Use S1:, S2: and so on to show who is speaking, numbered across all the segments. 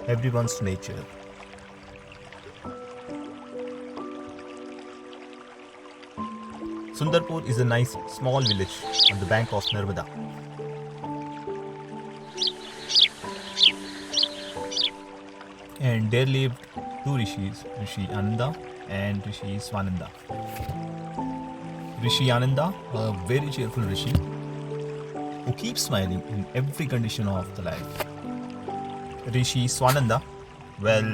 S1: everyone's nature. Sundarpur is a nice small village on the bank of Narmada. And there lived two rishis, Rishi Ananda and Rishi Swananda. Rishi Ananda, a very cheerful rishi who keeps smiling in every condition of the life. Rishi Swananda, well,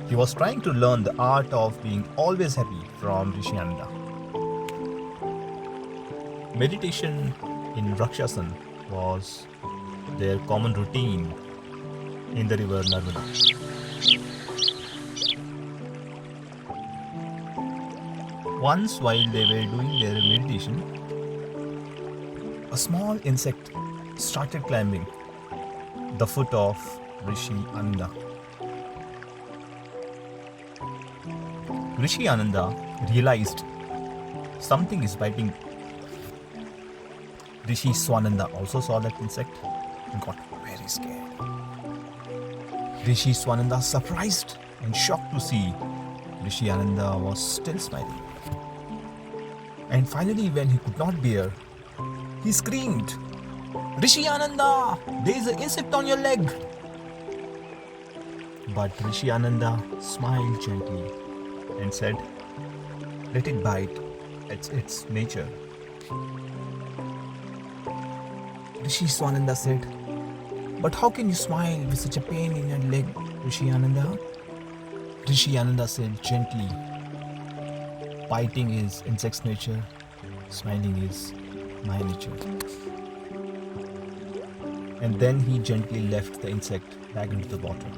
S1: he was trying to learn the art of being always happy from Rishi Ananda. Meditation in Rakshasana was their common routine in the river Narmada. Once, while they were doing their meditation, a small insect started climbing the foot of Rishi Ananda. Rishi Ananda realized something is biting. Rishi Swananda also saw that insect and got very scared. Rishi Swananda, surprised and shocked to see Rishi Ananda was still smiling. And finally, when he could not bear, he screamed, "Rishi Ananda, there is an insect on your leg." But Rishi Ananda smiled gently and said, "Let it bite, it's its nature." Rishi Swananda said, "But how can you smile with such a pain in your leg, Rishi Ananda?" Rishi Ananda said gently, "Biting is insect's nature, smiling is my nature." And then he gently left the insect back into the water.